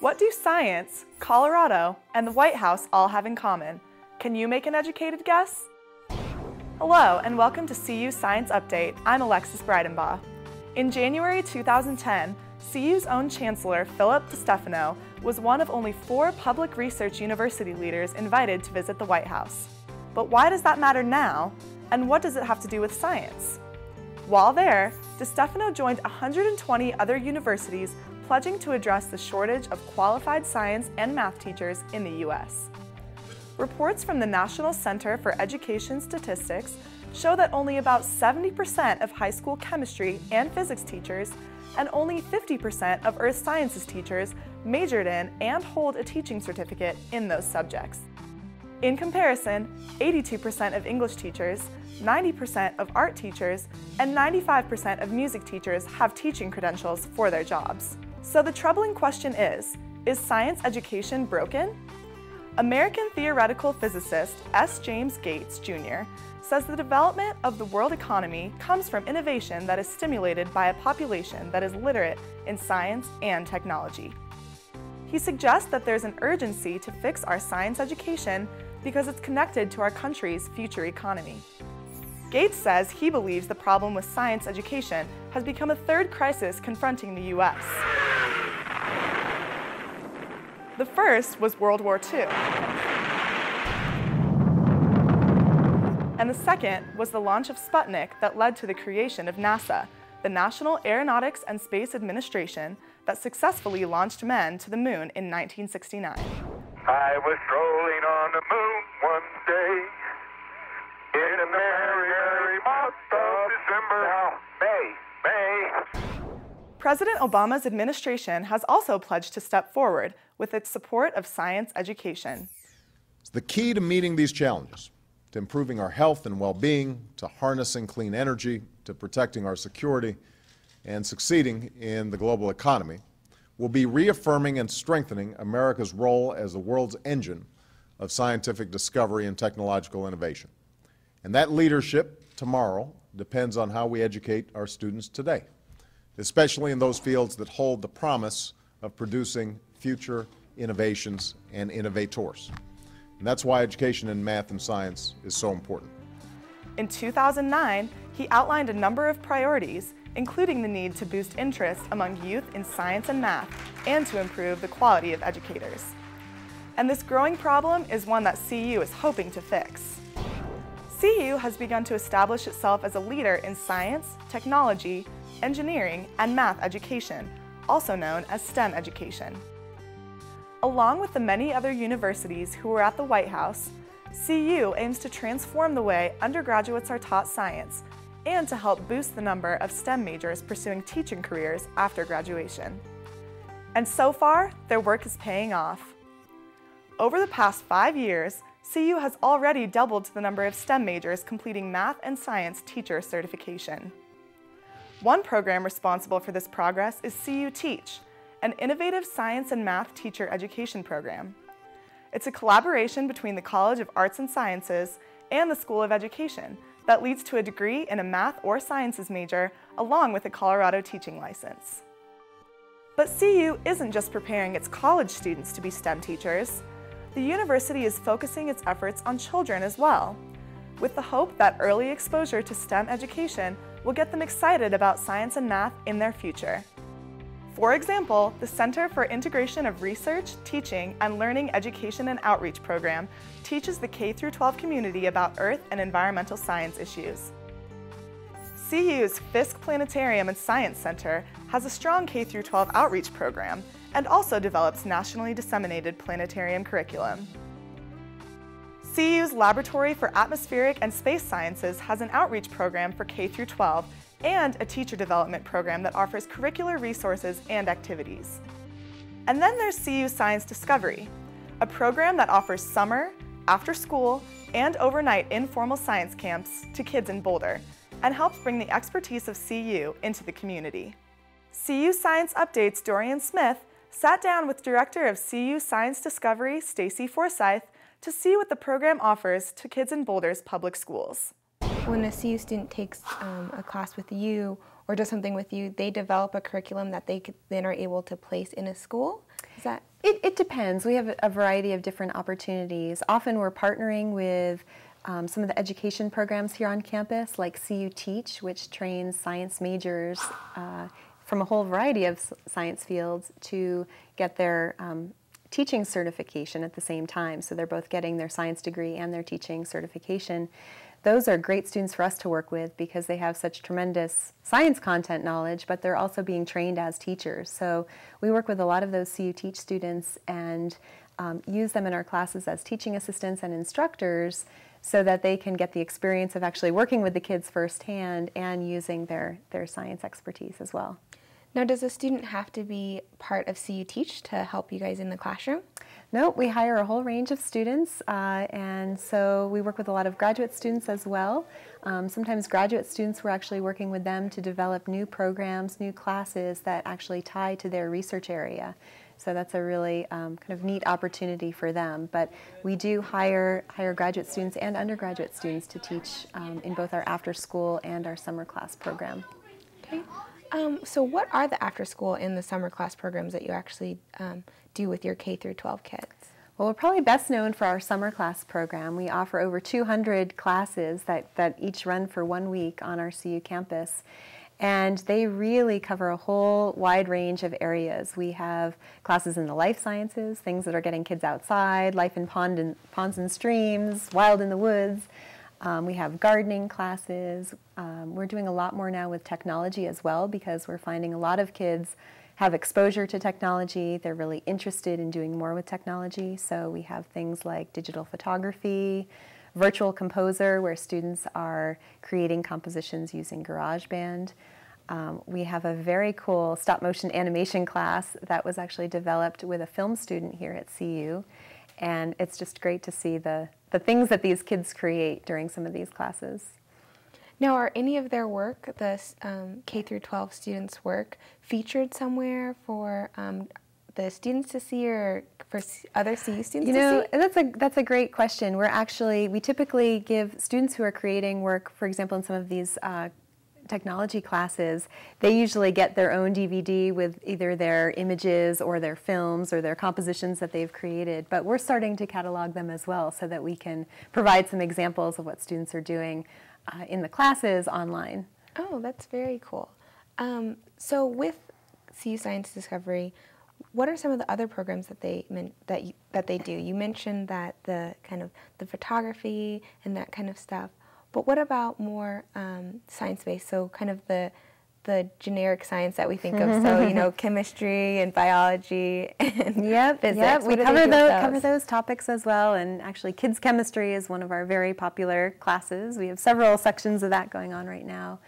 What do science, Colorado, and the White House all have in common? Can you make an educated guess? Hello, and welcome to CU Science Update. I'm Alexis Bridenbaugh. In January 2010, CU's own Chancellor, Philip DeStefano, was one of only 4 public research university leaders invited to visit the White House. But why does that matter now, and what does it have to do with science? While there, DeStefano joined 120 other universities pledging to address the shortage of qualified science and math teachers in the U.S. Reports from the National Center for Education Statistics show that only about 70% of high school chemistry and physics teachers and only 50% of earth sciences teachers majored in and hold a teaching certificate in those subjects. In comparison, 82% of English teachers, 90% of art teachers, and 95% of music teachers have teaching credentials for their jobs. So the troubling question is science education broken? American theoretical physicist S. James Gates, Jr. says the development of the world economy comes from innovation that is stimulated by a population that is literate in science and technology. He suggests that there's an urgency to fix our science education because it's connected to our country's future economy. Gates says he believes the problem with science education has become a third crisis confronting the U.S. The first was World War II. And the second was the launch of Sputnik that led to the creation of NASA, the National Aeronautics and Space Administration that successfully launched men to the moon in 1969. I was strolling on the moon one day in a merry, merry month of December. May. President Obama's administration has also pledged to step forward with its support of science education. It's the key to meeting these challenges, to improving our health and well-being, to harnessing clean energy, to protecting our security, and succeeding in the global economy, will be reaffirming and strengthening America's role as the world's engine of scientific discovery and technological innovation. And that leadership tomorrow depends on how we educate our students today, especially in those fields that hold the promise of producing future innovations and innovators. And that's why education in math and science is so important. In 2009, he outlined a number of priorities, including the need to boost interest among youth in science and math and to improve the quality of educators. And this growing problem is one that CU is hoping to fix. CU has begun to establish itself as a leader in science, technology, engineering, and math education, also known as STEM education. Along with the many other universities who were at the White House, CU aims to transform the way undergraduates are taught science and to help boost the number of STEM majors pursuing teaching careers after graduation. And so far, their work is paying off. Over the past 5 years, CU has already doubled the number of STEM majors completing math and science teacher certification. One program responsible for this progress is CU Teach, an innovative science and math teacher education program. It's a collaboration between the College of Arts and Sciences and the School of Education that leads to a degree in a math or sciences major along with a Colorado teaching license. But CU isn't just preparing its college students to be STEM teachers. The university is focusing its efforts on children as well, with the hope that early exposure to STEM education will get them excited about science and math in their future. For example, the Center for Integration of Research, Teaching, and Learning Education and Outreach program teaches the K-12 community about earth and environmental science issues. CU's Fisk Planetarium and Science Center has a strong K-12 outreach program and also develops nationally disseminated planetarium curriculum. CU's Laboratory for Atmospheric and Space Sciences has an outreach program for K-12 and a teacher development program that offers curricular resources and activities. And then there's CU Science Discovery, a program that offers summer, after school, and overnight informal science camps to kids in Boulder and helps bring the expertise of CU into the community. CU Science Update's Dorian Smith sat down with Director of CU Science Discovery, Stacey Forsyth, to see what the program offers to kids in Boulder's public schools. When a CU student takes a class with you or does something with you, they develop a curriculum that they then are able to place in a school? Is that? It depends. We have a variety of different opportunities. Often we're partnering with some of the education programs here on campus, like CU Teach, which trains science majors from a whole variety of science fields to get their teaching certification at the same time. So they're both getting their science degree and their teaching certification. Those are great students for us to work with because they have such tremendous science content knowledge, but they're also being trained as teachers. So we work with a lot of those CU Teach students and use them in our classes as teaching assistants and instructors so that they can get the experience of actually working with the kids firsthand and using their science expertise as well. Now, does a student have to be part of CU Teach to help you guys in the classroom? No, we hire a whole range of students, and so we work with a lot of graduate students as well. Sometimes graduate students, we're actually working with them to develop new programs, new classes that actually tie to their research area. So that's a really kind of neat opportunity for them. But we do hire graduate students and undergraduate students to teach in both our after-school and our summer class program. Okay. So what are the after-school and the summer class programs that you actually do with your K through 12 kids? Well, we're probably best known for our summer class program. We offer over 200 classes that each run for 1 week on our CU campus. And they really cover a whole wide range of areas. We have classes in the life sciences, things that are getting kids outside, life in ponds and streams, wild in the woods. We have gardening classes. We're doing a lot more now with technology as well because we're finding a lot of kids have exposure to technology. They're really interested in doing more with technology. So we have things like digital photography, virtual composer, where students are creating compositions using GarageBand. We have a very cool stop-motion animation class that was actually developed with a film student here at CU. And it's just great to see the things that these kids create during some of these classes. Now, are any of their work, the K through 12 students' work, featured somewhere for the students to see or for other CU students to see? That's a great question. We typically give students who are creating work, for example, in some of these technology classes, they usually get their own DVD with either their images or their films or their compositions that they've created. But we're starting to catalog them as well so that we can provide some examples of what students are doing in the classes online. Oh, that's very cool. So with CU Science Discovery, what are some of the other programs that they do? You mentioned that the photography and that kind of stuff. But what about more science-based, so kind of the generic science that we think of, so, chemistry and biology and physics? Yep, we cover those topics as well, and actually kids chemistry is one of our very popular classes. We have several sections of that going on right now.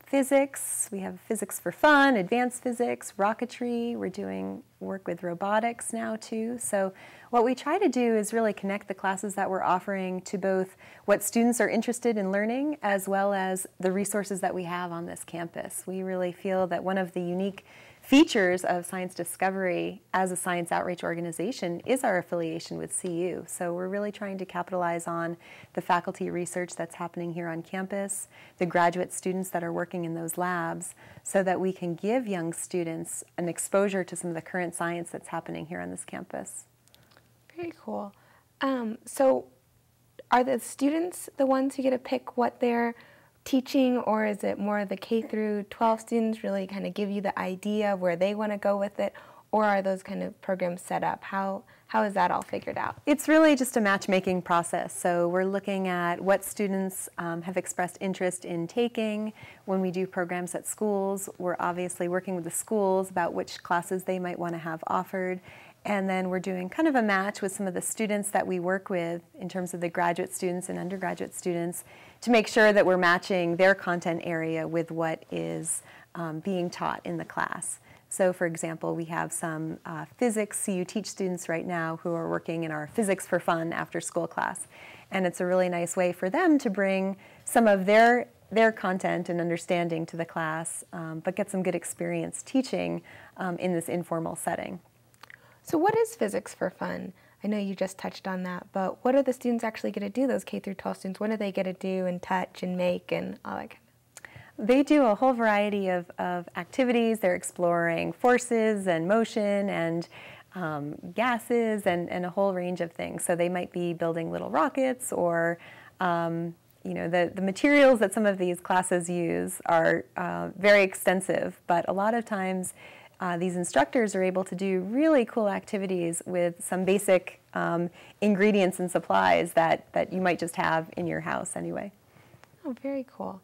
Physics, we have physics for fun, advanced physics, rocketry. We're doing work with robotics now too. So what we try to do is really connect the classes that we're offering to both what students are interested in learning as well as the resources that we have on this campus. We really feel that one of the unique features of Science Discovery as a science outreach organization is our affiliation with CU. So we're really trying to capitalize on the faculty research that's happening here on campus, the graduate students that are working in those labs, so that we can give young students an exposure to some of the current science that's happening here on this campus. Very cool. So are the students the ones who get to pick what they're teaching, or is it more the K through 12 students really kind of give you the idea of where they want to go with it, or are those kind of programs set up? How is that all figured out? It's really just a matchmaking process. So we're looking at what students have expressed interest in taking. When we do programs at schools, we're obviously working with the schools about which classes they might want to have offered. And then we're doing kind of a match with some of the students that we work with in terms of the graduate students and undergraduate students to make sure that we're matching their content area with what is being taught in the class. So for example, we have some physics CU Teach students right now who are working in our Physics for Fun after school class. And it's a really nice way for them to bring some of their content and understanding to the class, but get some good experience teaching in this informal setting. So what is Physics for Fun? I know you just touched on that, but what are the students actually going to do, those K through 12 students? What do they get to do and touch and make and all that kind They do a whole variety of activities. They're exploring forces and motion and gases and a whole range of things. So they might be building little rockets, or you know, the materials that some of these classes use are very extensive, but a lot of times these instructors are able to do really cool activities with some basic ingredients and supplies that you might just have in your house anyway. Oh, very cool.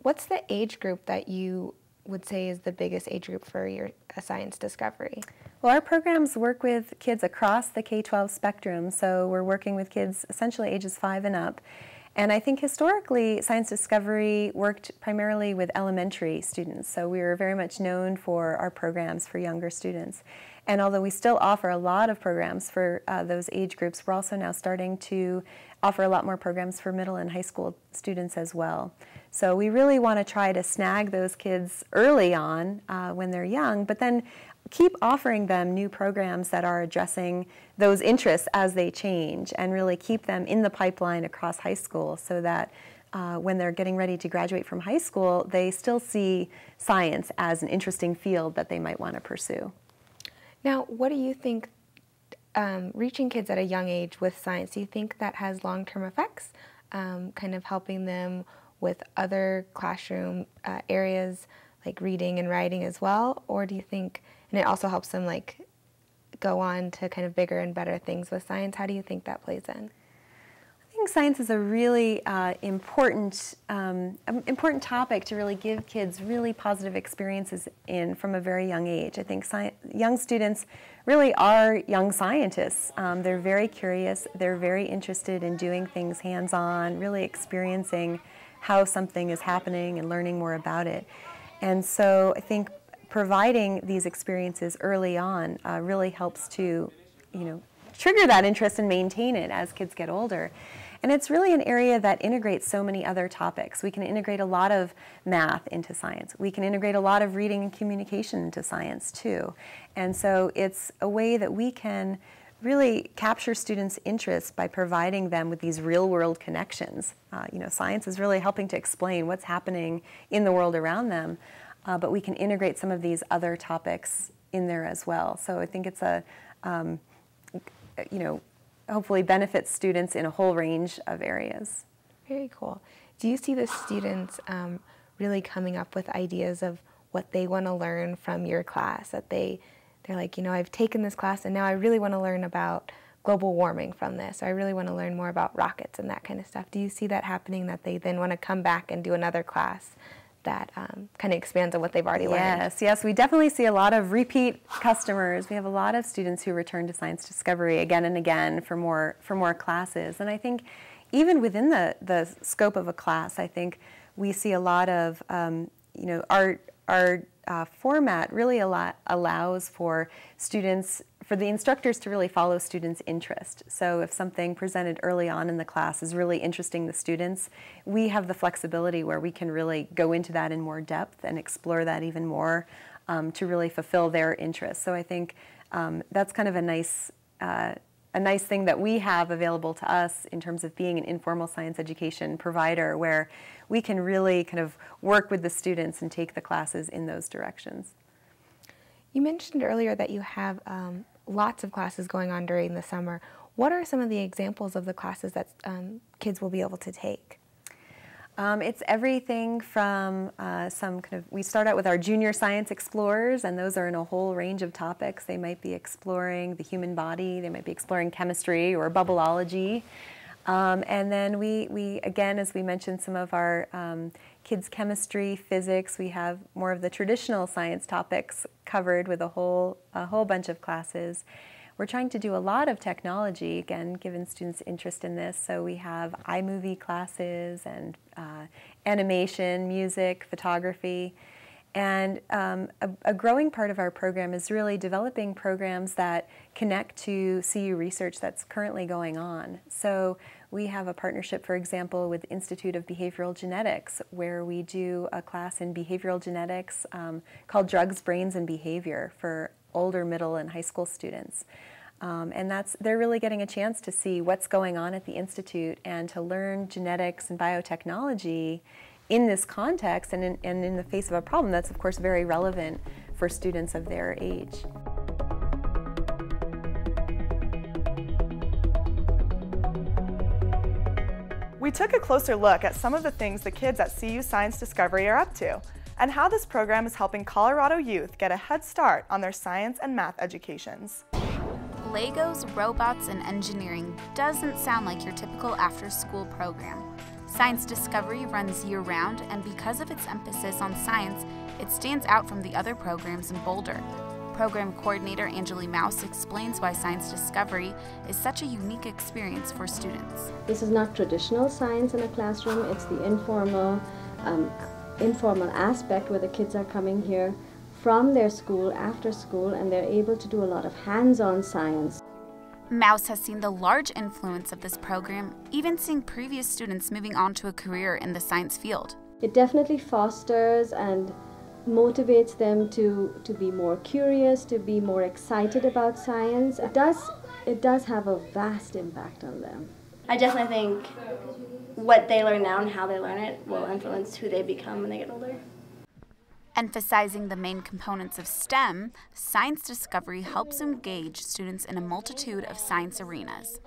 What's the age group that you would say is the biggest age group for your science discovery? Well, our programs work with kids across the K-12 spectrum, so we're working with kids essentially ages 5 and up. And I think historically, science discovery worked primarily with elementary students, so we were very much known for our programs for younger students. And although we still offer a lot of programs for those age groups, we're also now starting to offer a lot more programs for middle and high school students as well. So we really want to try to snag those kids early on when they're young, but then keep offering them new programs that are addressing those interests as they change, and really keep them in the pipeline across high school, so that when they're getting ready to graduate from high school, they still see science as an interesting field that they might want to pursue. Now, what do you think, reaching kids at a young age with science, do you think that has long-term effects, kind of helping them with other classroom areas like reading and writing as well? Or do you think, and it also helps them like go on to kind of bigger and better things with science, how do you think that plays in? I think science is a really important topic to really give kids really positive experiences in from a very young age. I think young students really are young scientists. They're very curious, they're very interested in doing things hands-on, really experiencing how something is happening and learning more about it. And so I think providing these experiences early on really helps to, trigger that interest and maintain it as kids get older. And it's really an area that integrates so many other topics. We can integrate a lot of math into science. We can integrate a lot of reading and communication into science too. And so it's a way that we can really capture students' interest by providing them with these real-world connections. Science is really helping to explain what's happening in the world around them, but we can integrate some of these other topics in there as well. So I think it's a, hopefully benefits students in a whole range of areas. Very cool. Do you see the students really coming up with ideas of what they want to learn from your class, that they're like, I've taken this class and now I really want to learn about global warming from this, or I really want to learn more about rockets and that kind of stuff? Do you see that happening, that they then want to come back and do another class that kind of expands on what they've already learned? Yes, we definitely see a lot of repeat customers. We have a lot of students who return to science discovery again and again for more classes. And I think even within the scope of a class, I think we see a lot of, our format really allows for the instructors to really follow students' interest. So if something presented early on in the class is really interesting to students, we have the flexibility where we can really go into that in more depth and explore that even more to really fulfill their interests. So I think that's kind of a nice thing that we have available to us in terms of being an informal science education provider, where we can really kind of work with the students and take the classes in those directions. You mentioned earlier that you have lots of classes going on during the summer. What are some of the examples of the classes that kids will be able to take? It's everything from we start out with our junior science explorers, and those are in a whole range of topics. They might be exploring the human body, they might be exploring chemistry or bubbleology. And then we again, as we mentioned, some of our kids' chemistry, physics, we have more of the traditional science topics covered with a whole bunch of classes. We're trying to do a lot of technology, again, given students' interest in this. So we have iMovie classes and animation, music, photography. And a growing part of our program is really developing programs that connect to CU research that's currently going on. So we have a partnership, for example, with Institute of Behavioral Genetics, where we do a class in behavioral genetics called Drugs, Brains, and Behavior for older, middle, and high school students. And they're really getting a chance to see what's going on at the Institute and to learn genetics and biotechnology in this context and in the face of a problem that's of course very relevant for students of their age. We took a closer look at some of the things the kids at CU Science Discovery are up to, and how this program is helping Colorado youth get a head start on their science and math educations. Legos, robots, and engineering doesn't sound like your typical after-school program. Science Discovery runs year-round, and because of its emphasis on science, it stands out from the other programs in Boulder. Program coordinator Angeli Mouse explains why Science Discovery is such a unique experience for students. This is not traditional science in a classroom, it's the informal aspect where the kids are coming here from their school, after school, and they're able to do a lot of hands-on science. Mouse has seen the large influence of this program, even seeing previous students moving on to a career in the science field. It definitely fosters and motivates them to be more curious, to be more excited about science. It does have a vast impact on them. I definitely think what they learn now and how they learn it will influence who they become when they get older. Emphasizing the main components of STEM, Science Discovery helps engage students in a multitude of science arenas.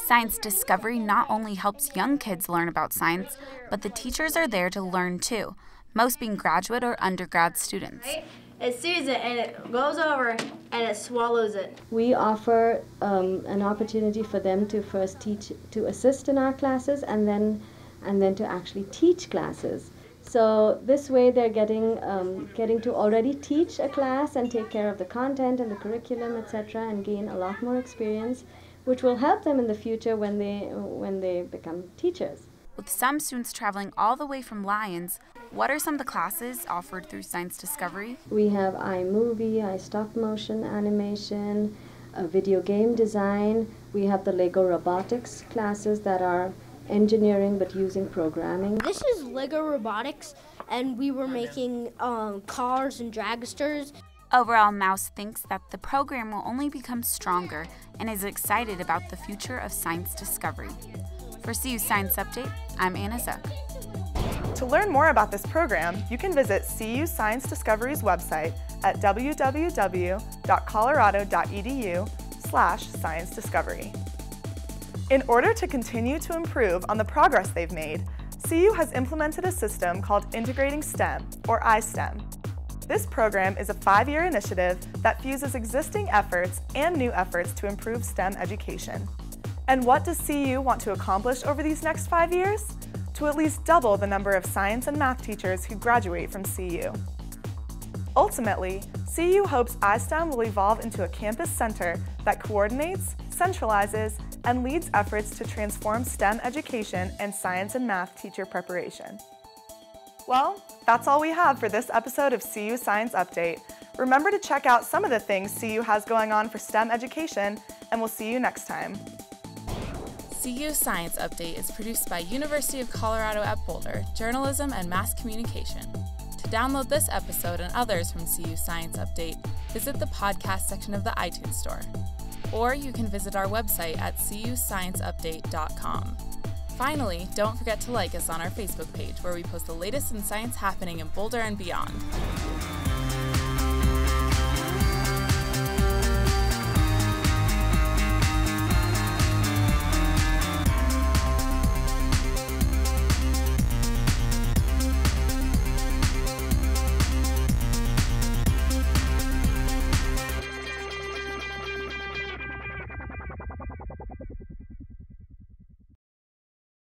Science Discovery not only helps young kids learn about science, but the teachers are there to learn too, most being graduate or undergrad students. It sees it and it goes over and it swallows it. We offer an opportunity for them to first teach, to assist in our classes, and then to actually teach classes. So this way they're getting to already teach a class and take care of the content and the curriculum, etc., and gain a lot more experience, which will help them in the future when they become teachers. With some students traveling all the way from Lyons, what are some of the classes offered through Science Discovery? We have iMovie, iStop motion animation, video game design. We have the Lego robotics classes that are engineering but using programming. This is Lego robotics, and we were making cars and dragsters. Overall, Mouse thinks that the program will only become stronger and is excited about the future of science discovery. For CU Science Update, I'm Anna Zuck. To learn more about this program, you can visit CU Science Discovery's website at www.colorado.edu/science discovery. In order to continue to improve on the progress they've made, CU has implemented a system called Integrating STEM, or iSTEM. This program is a 5-year initiative that fuses existing efforts and new efforts to improve STEM education. And what does CU want to accomplish over these next 5 years? To at least double the number of science and math teachers who graduate from CU. Ultimately, CU hopes iSTEM will evolve into a campus center that coordinates, centralizes, and leads efforts to transform STEM education and science and math teacher preparation. Well, that's all we have for this episode of CU Science Update. Remember to check out some of the things CU has going on for STEM education, and we'll see you next time. CU Science Update is produced by University of Colorado at Boulder, Journalism and Mass Communication. To download this episode and others from CU Science Update, visit the podcast section of the iTunes Store. Or you can visit our website at cuscienceupdate.com. Finally, don't forget to like us on our Facebook page, where we post the latest in science happening in Boulder and beyond.